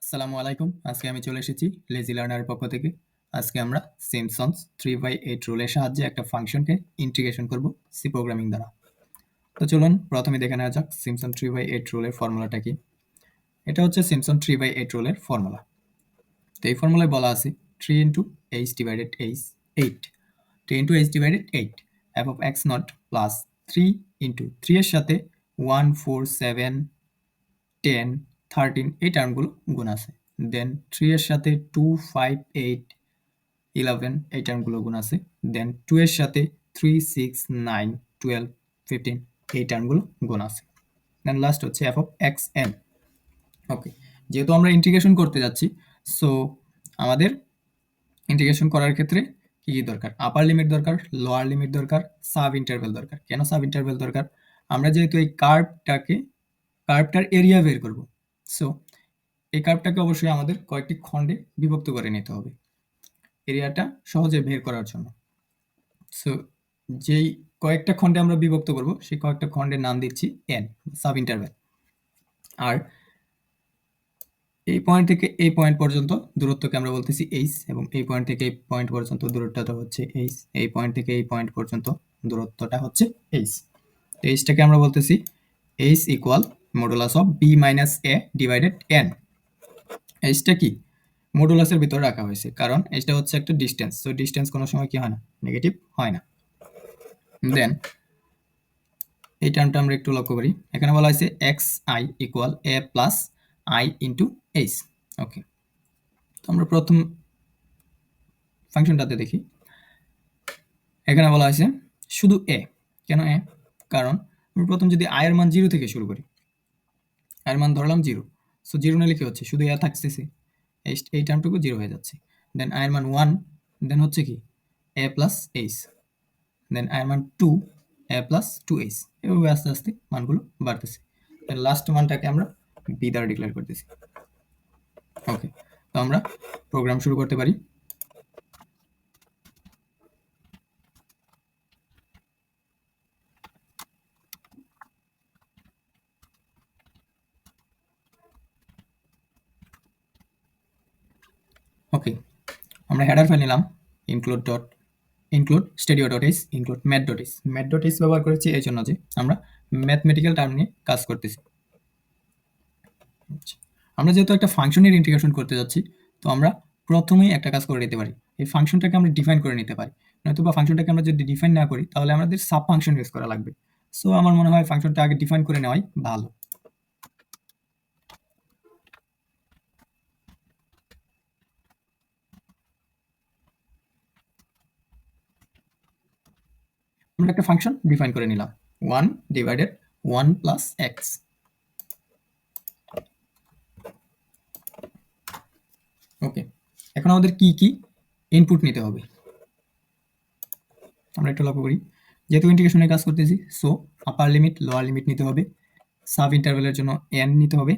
আসসালামু আলাইকুম। আজকে আমি চলে এসেছি লেজি লার্নারের পক্ষ থেকে। আজকে আমরা সিম্পসন্স 3/8 রুলের সাহায্যে একটা ফাংশনকে ইন্টিগ্রেশন করব সি প্রোগ্রামিং দ্বারা। তো চলুন প্রথমে দেখে নেওয়া যাক সিম্পসন 3/8 রুলের ফর্মুলাটা কি। এটা হচ্ছে সিম্পসন 3/8 রুলের ফর্মুলা। তো এই ফর্মুলায় বলা আছে 3 into H divided H 8, 3 into H divided 8 F of x not plus 3 into 3 এর সাথে 1 4 7 10 13 এই টার্মগুলো গুণ আছে। দেন 3 এর সাথে 2 5 8 11 এই টার্মগুলো গুণ আছে। দেন 2 এর সাথে 3 6 9 12 15 এই টার্মগুলো গুণ আছে। দেন লাস্ট হচ্ছে এফ অফ এক্স এন। ওকে, যেহেতু আমরা ইন্টিগ্রেশন করতে যাচ্ছি, সো আমাদের ইন্টিগ্রেশন করার ক্ষেত্রে কি কি দরকার? আপার লিমিট দরকার, লোয়ার লিমিট দরকার, সাব ইন্টারভ্যাল দরকার। কেন সাব ইন্টারভ্যাল দরকার? আমরা যেহেতু এই কার্ভটার এরিয়া বের করব, সো এই কার্ভটাকে অবশ্যই আমাদের কয়েকটি খণ্ডে বিভক্ত করে নিতে হবে এরিয়াটা সহজে বের করার জন্য। সো যেই কয়েকটা খণ্ডে আমরা বিভক্ত করব সেই কয়েকটা খণ্ডের নাম দিচ্ছি এন, সাব ইন্টারভ্যাল। আর এই পয়েন্ট থেকে এই পয়েন্ট পর্যন্ত দূরত্বকে আমরা বলতেছি এইচ, এবং এই পয়েন্ট থেকে এই পয়েন্ট পর্যন্ত দূরত্বটা হচ্ছে এইচ, এই পয়েন্ট থেকে এই পয়েন্ট পর্যন্ত দূরত্বটা হচ্ছে এইচ। তো এইচটাকে আমরা বলতেছি H equal modulus of B minus A divided N. এইচটা কি মডুলাসের ভিতর রাখা হয়েছে, কারণ এইচটা হচ্ছে একটা ডিস্টেন্স। সো ডিস্টেন্স কোনো সময় কি হয় না, নেগেটিভ হয় না। দেন এই টার্মটা আমরা একটু লক্ষ্য করি। এখানে বলা হয়েছে X I equal A plus I into H. Okay, তো আমরা প্রথম ফাংশনটাতে দেখি। এখানে বলা হয়েছে শুধু এ। কেন এ? কারণ আমরা প্রথম যদি আয়ের মান 0 থেকে শুরু করি, আয়ের মান ধরলাম 0, সো 0 নিলে কি হচ্ছে, শুধু এ থাকতেছে, এই টার্মটুকু 0 হয়ে যাচ্ছে। দেন আয়ের মান 1, দেন হচ্ছে কি এ প্লাস এইচ, দেন আয়ের মান 2, এ প্লাস 2h, এভাবে আস্তে আস্তে মানগুলো বাড়তেছে। লাস্ট মানটাকে আমরা বি দ্বারা ডিক্লেয়ার করতেছি। ওকে, তো আমরা প্রোগ্রাম শুরু করতে পারি। ওকে, আমরা হেডার ফাইল নিলাম include stadio.h, include math.h। math.h ব্যবহার করেছি এই জন্য যে আমরা ম্যাথমেটিক্যাল টার্ম নিয়ে কাজ করতেছি। আমরা যেহেতু একটা ফাংশনের ইন্টিগ্রেশন করতে যাচ্ছি, তো আমরা প্রথমেই একটা কাজ করে নিতে পারি, এই ফাংশনটাকে আমরা ডিফাইন করে নিতে পারি। নয়তো বা ফাংশনটাকে আমরা যদি ডিফাইন না করি তাহলে আমাদের সাব ফাংশন ইউজ করা লাগবে। সো আমার মনে হয় ফাংশনটা আগে ডিফাইন করে নেওয়াই ভালো। আমরা একটা ফাংশন ডিফাইন করে নিলাম 1 ডিভাইডেড 1 প্লাস এক্স। ওকে, এখন আমাদের কি কি ইনপুট নিতে হবে আমরা একটু লক্ষ্য করি। যেহেতু ইন্টিগ্রেশনের কাজ করতেছি, সো আপার লিমিট লোয়ার লিমিট নিতে হবে, সাব ইন্টারভ্যালের জন্য এন নিতে হবে।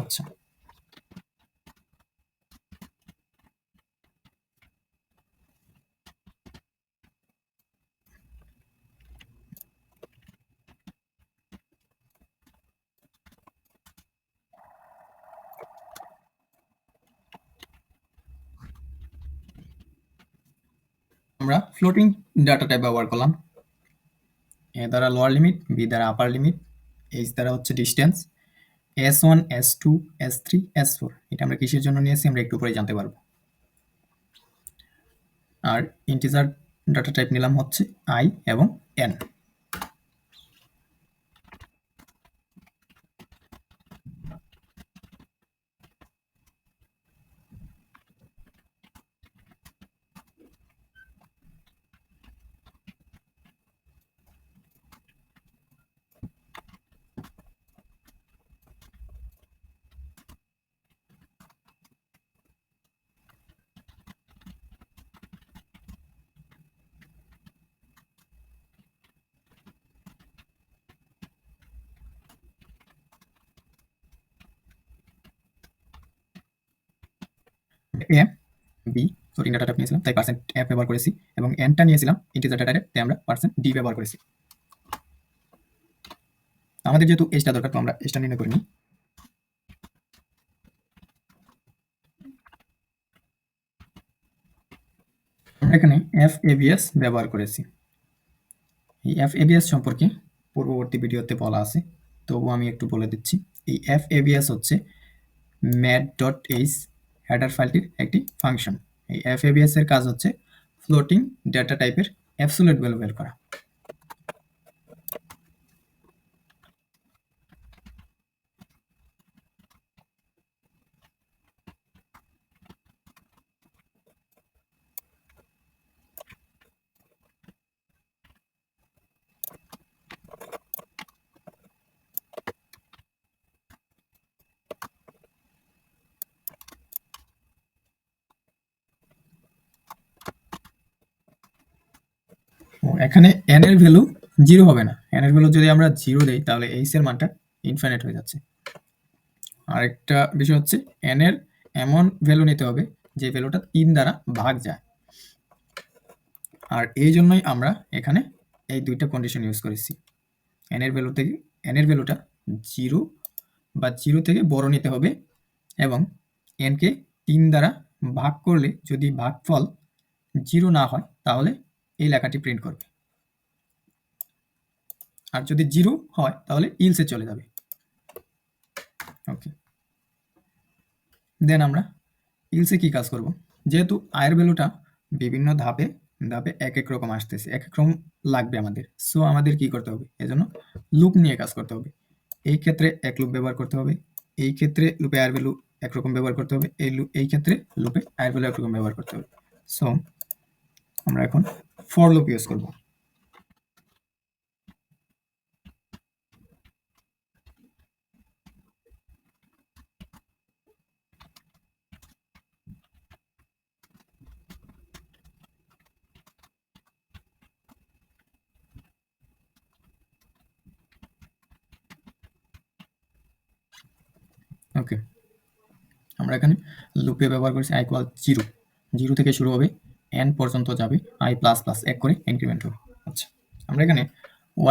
আচ্ছা, আমরা ফ্লোটিং ডাটা টাইপ ব্যবহার করলাম। এ দ্বারা লোয়ার লিমিট, বি দ্বারা আপার লিমিট, এইচ দ্বারা হচ্ছে distance, S1 S2 S3 S4। এটা আমরা কিসের জন্য নিয়েছি আমরা একটু পরে জানতে পারবো। আর ইন্টিজার ডাটা টাইপ নিলাম হচ্ছে আই এবং N. A B floating data type নিয়েছিলাম তাই পার্সেন্ট এফ ব্যবহার করেছি, এবং এনটা নিয়েছিলাম ইন্টিজার ডাটা টাইপ তাই আমরা পার্সেন্ট ডি ব্যবহার করেছি। আমাদের যেহেতু এসটা দরকার, তো আমরা এসটা নির্ণয় করে নিই। এখানে FABS ব্যবহার করেছি। এই FABS সম্পর্কে পূর্ববর্তী ভিডিওতে বলা আছে, তবুও আমি একটু বলে দিচ্ছি। এই FABS হচ্ছে mat.h হেডার ফাইলটির একটি ফাংশন। এই FABS এর কাজ হচ্ছে ফ্লোটিং ডেটা টাইপের অ্যাবসোলিউট ভ্যালু বের করা। এখানে n এর ভ্যালু 0 হবে না। n এর ভ্যালু যদি আমরা 0 দেই তাহলে h এর মানটা ইনফিনিট হয়ে যাচ্ছে। আরেকটা বিষয় হচ্ছে n এর এমন ভ্যালু নিতে হবে যে ভ্যালুটা 3 দ্বারা ভাগ যায়। আর এই জন্যই আমরা এখানে এই দুইটা কন্ডিশন ইউজ করেছি। n এর ভ্যালুটা 0 বা 0 থেকে বড় নিতে হবে এবং n কে 3 দ্বারা ভাগ করলে যদি ভাগফল 0 না হয় তাহলে এই লেখাটি প্রিন্ট করবে। আর যদি 0 হয় তাহলে ইলসে চলে যাবে। ওকে, দেন আমরা ইলসে কি কাজ করব? যেহেতু আয়ের ভ্যালুটা বিভিন্ন ধাপে ধাপে এক এক রকম আসতেছে, এক এক রকম লাগবে আমাদের, সো আমাদের কি করতে হবে? এজন্য লুপ নিয়ে কাজ করতে হবে। এই ক্ষেত্রে এক লুপ ব্যবহার করতে হবে, এই ক্ষেত্রে লুপে আয়ের ভ্যালু একরকম ব্যবহার করতে হবে, এই ক্ষেত্রে লুপে আয়ের ভ্যালু একরকম ব্যবহার করতে হবে। সো আমরা এখন ফর লুপ ইউজ করব। ওকে, আমরা এখানে লুপে ব্যবহার করেছি i ইকুয়াল 0। 0 থেকে শুরু হবে, n পর্যন্ত যাবে, i প্লাস প্লাস এক করে ইনক্রিমেন্ট হবে। আচ্ছা, আমরা এখানে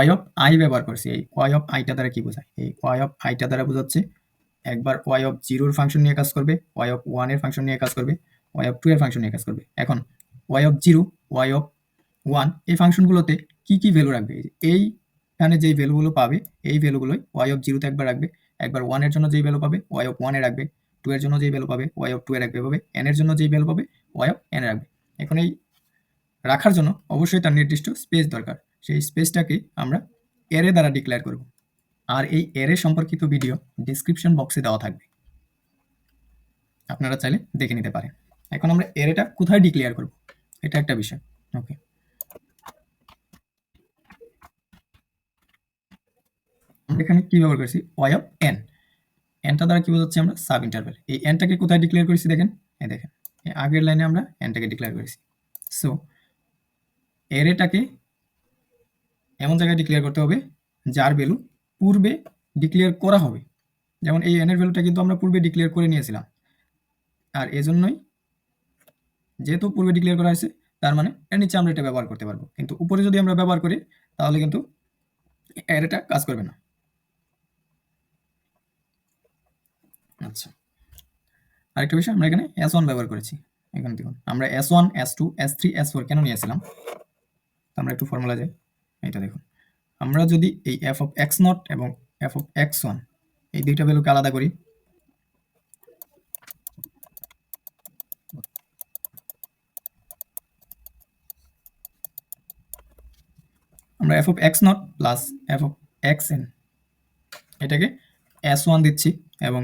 y অফ i ব্যবহার করছি। এই y অফ iটা দ্বারা কি বোঝায়? এই y অফ iটা দ্বারা বোঝাচ্ছে একবার y অফ 0 এর ফাংশন নিয়ে কাজ করবে, y অফ 1 এর ফাংশন নিয়ে কাজ করবে, y অফ 2 এর ফাংশন নিয়ে কাজ করবে। এখন y অফ 0, y অফ 1 এই ফাংশনগুলোতে কি কি ভ্যালু রাখবে? এইখানে যেই ভ্যালুগুলো পাবে এই ভ্যালুগুলোই y অফ 0 তে একবার রাখবে, একবার 1 এর জন্য যেই ভ্যালু পাবে y অফ 1 এ রাখবে, 2 এর জন্য যেই ভ্যালু পাবে y অফ 2 এ রাখবে, এভাবে n এর জন্য যেই ভ্যালু পাবে y অফ n এ রাখবে। এখন এই রাখার জন্য অবশ্যই তার নির্দিষ্ট স্পেস দরকার। সেই স্পেসটাকে আমরা অ্যারে দ্বারা ডিক্লেয়ার করব। আর এই অ্যারে সম্পর্কিত ভিডিও ডেসক্রিপশন বক্সে দেওয়া থাকবে, আপনারা চাইলে দেখে নিতে পারেন। এখন আমরা অ্যারেটা কোথায় ডিক্লেয়ার করব, এটা একটা বিষয়। ওকে, আমরা এখানে কি ব্যবহার করেছি? y of n। nটা দ্বারা কি বোঝাচ্ছি? আমরা সাব ইন্টারভ্যাল। এই nটাকে কোথায় ডিক্লেয়ার করেছি দেখেন, এই দেখেন এই আগের লাইনে আমরা nটাকে ডিক্লেয়ার করেছি। সো অ্যারেটাকে এমন জায়গায় ডিক্লেয়ার করতে হবে যার ভ্যালু পূর্বে ডিক্লেয়ার করা হবে। যেমন এই n এর ভ্যালুটা কিন্তু আমরা পূর্বে ডিক্লেয়ার করে নিয়েছিলাম, আর এজন্যই যেহেতু পূর্বে ডিক্লেয়ার করা হয়েছে তার মানে এর নিচে আমরা এটা ব্যবহার করতে পারবো। কিন্তু উপরে যদি আমরা ব্যবহার করি তাহলে কিন্তু অ্যারেটা কাজ করবে না। আচ্ছা, আরেকটা বিষয়, আমরা এখানে S1 ব্যবহার করেছি। এখানে দেখুন আমরা S1, S2, S3, S4 কেন নিয়েছিলাম? আমরা একটু ফর্মুলা যাই। এটা দেখুন, আমরা যদি এই f অফ x0 এবং f অফ x1 এই দুইটা ভ্যালুকে আলাদা করি, আমরা f of x0 plus f of xn এটাকে S1 দিচ্ছি এবং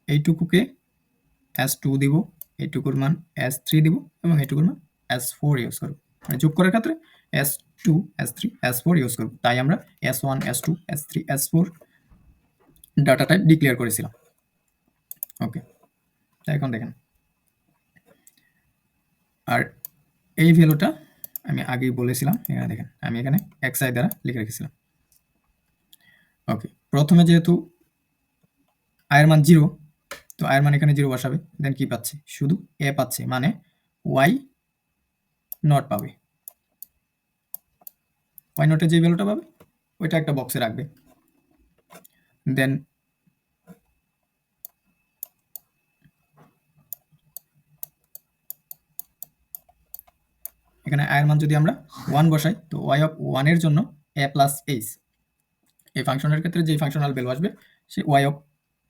এইটুকুকে S2 দিব, এইটুকুর মান S3 দিব এবং এইটুকুর মান S4 ইউজ করব। মানে যোগ করার ক্ষেত্রে S2, S3, S4 ইউজ করব। তাই আমরা S1, S2, S3, S4 data type declare করেছিলাম। ওকে, তাই এখন দেখেন, আর এই ভ্যালুটা আমি আগেই বলেছিলাম, এখানে দেখেন আমি এখানে xi দ্বারা লিখে রেখেছিলাম। ওকে, প্রথমে যেহেতু আয়ের মান 0, তো আয়ের মান এখানে 0 বসাবে, দেন কি পাচ্ছে? শুধু a পাচ্ছে, মানে y নট পাবে। y নটে যে ভ্যালুটা পাবে ওইটা একটা বক্সে রাখবে। দেন এখানে আয়ের মান যদি আমরা 1 বসাই, তো y অফ 1 এর জন্য a প্লাস h, এই ফাংশনের ক্ষেত্রে যে ফাংশনাল ভ্যালু আসবে সে y অফ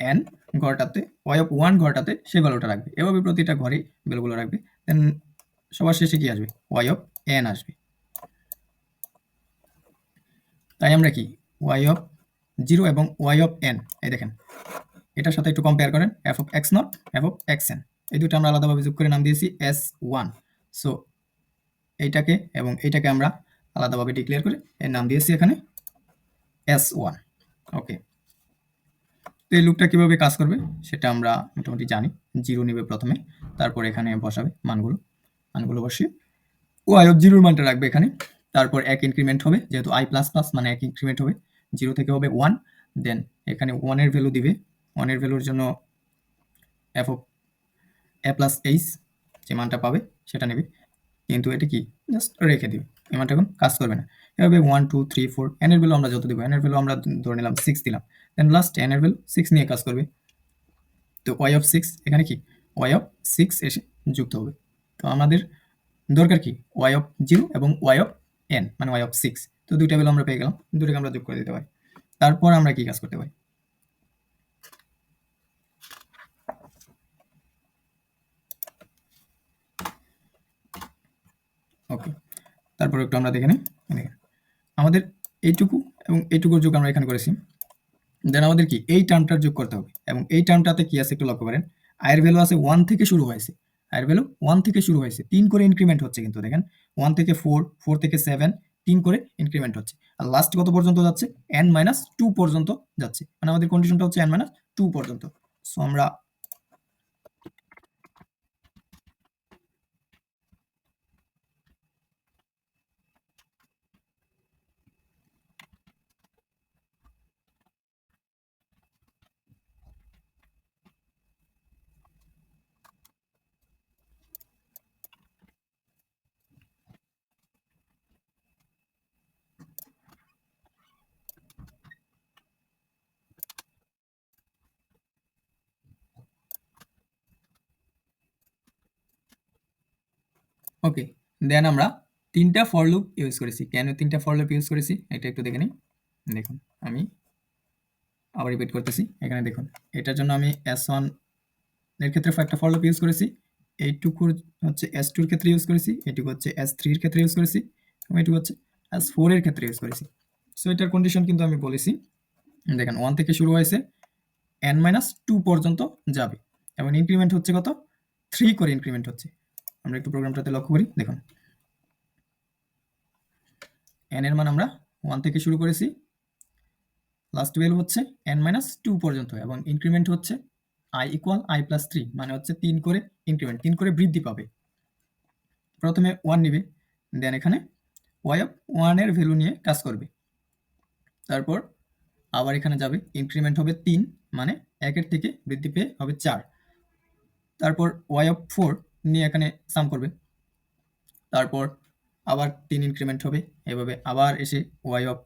n ঘরটাতে, y অফ 1 ঘরটাতে সেই ভ্যালুটা রাখবে। এভাবে প্রতিটা ঘরে ভ্যালুগুলো রাখবে। দেন সবার শেষে কি আসবে? y অফ n আসবে। তাই আমরা কি y অফ 0 এবং y অফ n, এই দেখেন এটার সাথে একটু কম্পেয়ার করেন, f of x not, f of xn, এই দুটো আমরা আলাদাভাবে যোগ করে নাম দিয়েছি s1। সো এইটাকে এবং এইটাকে আমরা আলাদাভাবে ডিক্লেয়ার করে এর নাম দিয়েছি এখানে s1। ওকে, তো এই লুপটা কিভাবে কাজ করবে সেটা আমরা মোটামুটি জানি। 0 নেবে প্রথমে, তারপর এখানে বসাবে মানগুলো বসিয়ে y অফ 0 এর মানটা রাখবে এখানে, তারপর এক ইনক্রিমেন্ট হবে, যেহেতু i প্লাস প্লাস মানে এক ইনক্রিমেন্ট হবে, 0 থেকে হবে 1, দেন এখানে 1 এর ভ্যালু দিবে, 1 এর ভ্যালুর জন্য f of a plus h যে মানটা পাবে সেটা নেবে, কিন্তু এটা কি জাস্ট রেখে দিবে, এই মানটা এখন কাজ করবে না। এভাবে 1 2 3 4 n এর ভ্যালু আমরা যত দিব, n এর ভ্যালু আমরা ধরে নিলাম 6 দিলাম, দেন লাস্ট n এর ভ্যালু 6 নিয়ে কাজ করবে। তো y অফ 6 এখানে কি y অফ 6 এসে যুক্ত হবে। তো আমাদের দরকার কি y অফ 0 এবং y অফ n মানে y অফ 6, তো দুইটা ভ্যালু আমরা পেয়ে গেলাম, দুটোকে আমরা যোগ করে দিতে পারি। তারপর আমরা কি কাজ করতে পারি? ওকে, তারপর একটু আমরা দেখে নিই। দেখেন আমাদের এইটুকু এবং এইটুকুর যোগ আমরা এখানে করেছি, দেন আমাদের কি এই টার্মটার যোগ করতে হবে, এবং এই টার্মটাতে কি আছে একটু লক্ষ্য করেন, আয়ের ভ্যালু আছে 1 থেকে শুরু হয়েছে, আয়ের ভ্যালু 1 থেকে শুরু হয়েছে, 3 করে ইনক্রিমেন্ট হচ্ছে, কিন্তু দেখেন 1 থেকে 4, 4 থেকে 7, 3 করে ইনক্রিমেন্ট হচ্ছে, আর লাস্ট কত পর্যন্ত যাচ্ছে? n-2 পর্যন্ত যাচ্ছে, মানে আমাদের কন্ডিশনটা হচ্ছে n-2 পর্যন্ত। সো আমরা ওকে, দেন আমরা 3টা ফর লুপ ইউজ করেছি। কেন 3টা ফর লুপ ইউজ করেছি এটা একটু দেখে নিই। দেখুন আমি আবার রিপিট করতেছি, এখানে দেখুন এটার জন্য আমি s1 এর ক্ষেত্রে একটা ফর লুপ ইউজ করেছি, এইটুকুর হচ্ছে s2 এর ক্ষেত্রে ইউজ করেছি, এটুকু হচ্ছে s3 এর ক্ষেত্রে ইউজ করেছি, এবং এটুকু হচ্ছে s4 এর ক্ষেত্রে ইউজ করেছি। সো এটার কন্ডিশন কিন্তু আমি বলেছি, দেখেন 1 থেকে শুরু হয়েছে, n-2 পর্যন্ত যাবে, এবং ইনক্রিমেন্ট হচ্ছে কত? 3 করে ইনক্রিমেন্ট হচ্ছে। আমরা একটু প্রোগ্রামটাতে লক্ষ্য করি, দেখুন n এর মান আমরা 1 থেকে শুরু করেছি, লাস্ট ভ্যালু হচ্ছে n-2 পর্যন্ত, এবং ইনক্রিমেন্ট হচ্ছে i ইকুয়াল i প্লাস 3, মানে হচ্ছে 3 করে ইনক্রিমেন্ট, 3 করে বৃদ্ধি পাবে। প্রথমে 1 নিবে, দেন এখানে y অফ 1 এর ভ্যালু নিয়ে কাজ করবে, তারপর আবার এখানে যাবে, ইনক্রিমেন্ট হবে 3, মানে 1 এর থেকে বৃদ্ধি পেয়ে হবে 4, তারপর y অফ 4 নিয়ে এখানে সাম করবে, তারপর আবার 3 ইনক্রিমেন্ট হবে, এভাবে আবার এসে y অফ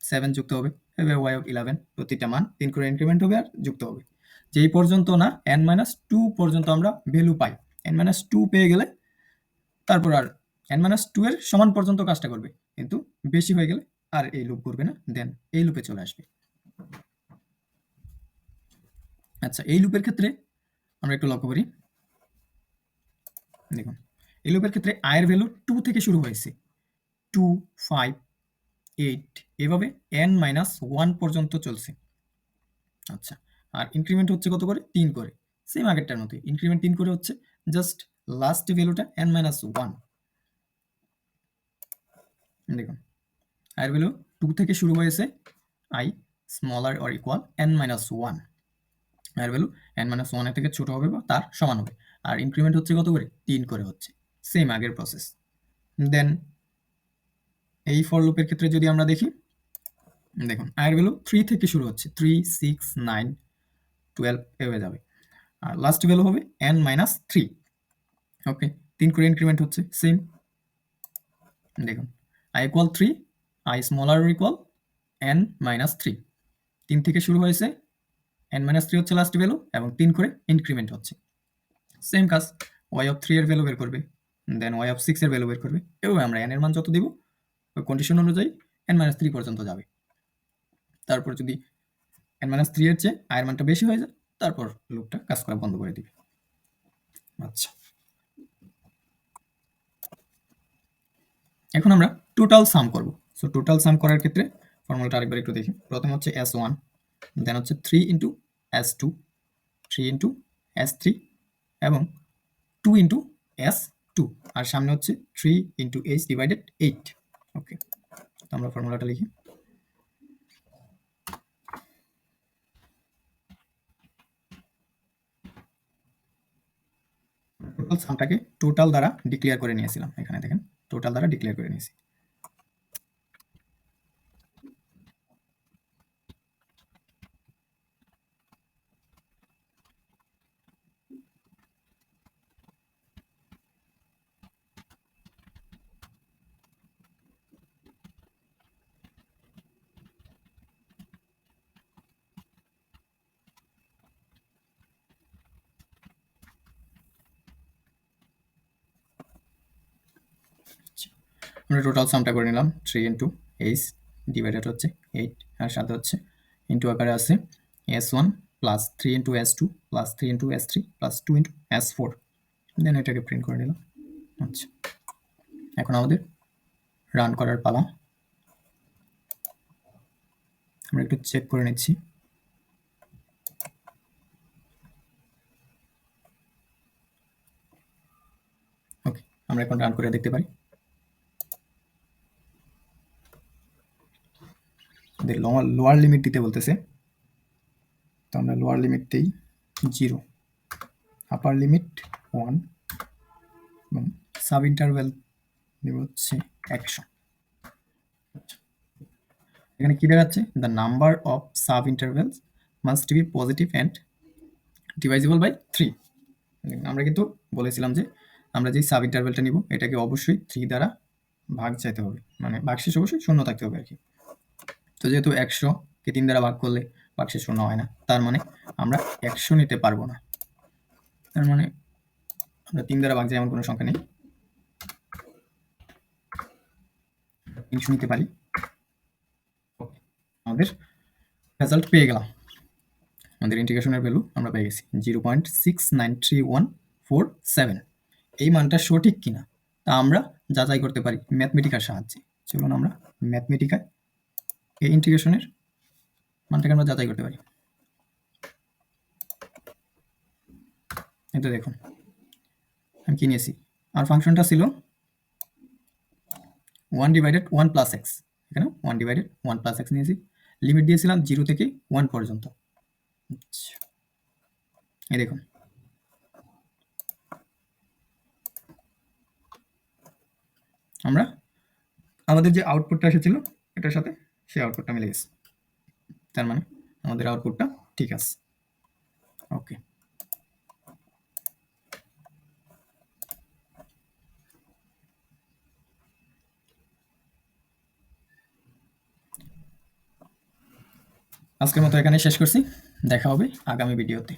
7 যুক্ত হবে, এভাবে y অফ 11, প্রতিটা মান 3 করে ইনক্রিমেন্ট হবে আর যুক্ত হবে, যেই পর্যন্ত না n-2 পর্যন্ত আমরা ভ্যালু পাই। n-2 পেয়ে গেলে তারপর আর n-2 এর সমান পর্যন্ত কাজটা করবে, কিন্তু বেশি হয়ে গেলে আর এই লুপ করবে না, দেন এই লুপে চলে আসবে। আচ্ছা, এই লুপের ক্ষেত্রে আমরা একটু লক্ষ্য করি, দেখুন এই লুপের ক্ষেত্রে আয়ের ভ্যালু 2 থেকে শুরু হয়েছে, 2 5 8 এভাবে n-1 পর্যন্ত চলছে। আচ্ছা, আর ইনক্রিমেন্ট হচ্ছে কত করে? 3 করে, সেম আগেরটার মতো ইনক্রিমেন্ট 3 করে হচ্ছে, জাস্ট লাস্ট ভ্যালুটা n-1। দেখুন আয়ের ভ্যালু 2 থেকে শুরু হয়েছে, i smaller or equal n-1, আয়ের ভ্যালু n-1 এর থেকে ছোট হবে বা তার সমান হবে, আর ইনক্রিমেন্ট হচ্ছে কত করে? 3 করে হচ্ছে, সেম আগের প্রসেস। দেন এই ফর লুপের ক্ষেত্রে যদি আমরা দেখি, দেখুন আয়ের ভ্যালু 3 থেকে শুরু হচ্ছে, 3 6 9 12 এভাবে যাবে, আর লাস্ট ভ্যালু হবে n-3। ওকে, 3 করে ইনক্রিমেন্ট হচ্ছে, সেম। দেখুন i equal 3, i smaller equal n-3, 3 থেকে শুরু হয়েছে, n-3 হচ্ছে লাস্ট ভ্যালু, এবং 3 করে ইনক্রিমেন্ট হচ্ছে, সেম কাজ। y অফ 3 এর ভ্যালু বের করবে, দেন y অফ 6 এর ভ্যালু বের করবে। এভাবে আমরা n এর মান যত দিব ওই কন্ডিশন অনুযায়ী n-3 পর্যন্ত যাবে। তারপর যদি n-3 এর চেয়ে i এর মানটা বেশি হয়ে যায় তারপর লুপটা কাজ করা বন্ধ করে দিবে। আচ্ছা, এখন আমরা টোটাল সাম করব। সো টোটাল সাম করার ক্ষেত্রে ফর্মুলাটা আরেকবার একটু দেখি। প্রথমে হচ্ছে s1, দেন হচ্ছে 3 ইন্টু s2, 3 ইন্টু s3 এবং 2 ইন্টু s2, আর সামনে হচ্ছে 3 ইন্টু h ডিভাইডেড 8। ওকে, তো আমরা ফর্মুলাটা লিখি। টোটাল সামটাকে টোটাল দ্বারা ডিক্লেয়ার করে নিয়েছিলাম, এখানে দেখেন টোটাল দ্বারা ডিক্লেয়ার করে নিয়েছি। আমরা টোটাল সামটা করে নিলাম 3 ইন্টু এইচ ডিভাইডেড হচ্ছে 8, আর সাথে হচ্ছে ইন্টু আকারে আছে s1 plus 3 into s2 plus 3 into s3 plus 2 into s4, দেন এটাকে প্রিন্ট করে নিলাম। আচ্ছা, এখন আমাদের রান করার পালা। আমরা একটু চেক করে নিচ্ছি। ওকে, আমরা এখন রান করে দেখতে পারি। লোয়ার লিমিট দিতে বলতেছে, তো আমরা লোয়ার লিমিট দিই 0, আপার লিমিট 1 এবং সাব ইন্টারভ্যাল দেব হচ্ছে 100। এখানে কি দেখাচ্ছে? The number of sub intervals must be positive and divisible by 3। আমরা কিন্তু বলেছিলাম যে আমরা যেই সাব ইন্টারভ্যালটা নিব এটাকে অবশ্যই 3 দ্বারা ভাগ চাইতে হবে, মানে ভাগশেষ অবশ্যই শূন্য থাকতে হবে আর কি। তো যেহেতু 100-কে 3 দ্বারা ভাগ করলে ভাগশেষ শূন্য হয় না, তার মানে আমরা 100 নিতে পারবো না। তার মানে আমরা 3 দ্বারা ভাগ যায় এমন কোনো সংখ্যা নেই, 300 নিতে পারি। আমাদের রেজাল্ট পেয়ে গেলাম, আমাদের ইন্টিগ্রেশনের ভ্যালু আমরা পেয়ে গেছি 0.693147। এই মানটা সঠিক কিনা তা আমরা যাচাই করতে পারি ম্যাথমেটিকার সাহায্যে। চলুন আমরা ম্যাথমেটিকায় এই ইন্টিগ্রেশনের মানটাকে আমরা যাচাই করতে পারি। এটা দেখুন আমি কি নিয়েছি, আর ফাংশনটা ছিল 1 ডিভাইডেড 1 প্লাস এক্স, এখানে 1 ডিভাইডেড 1 প্লাস এক্স নিয়েছি। লিমিট দিয়েছিলাম 0 থেকে 1 পর্যন্ত। এই দেখুন আমরা আমাদের যে আউটপুটটা এসেছিল এটার সাথে সেই আউটপুটটা মিলে গেছে, তার মানে আমাদের আউটপুটটা ঠিক আছে। ওকে, আজকের মতো এখানে শেষ করছি, দেখা হবে আগামী ভিডিওতে।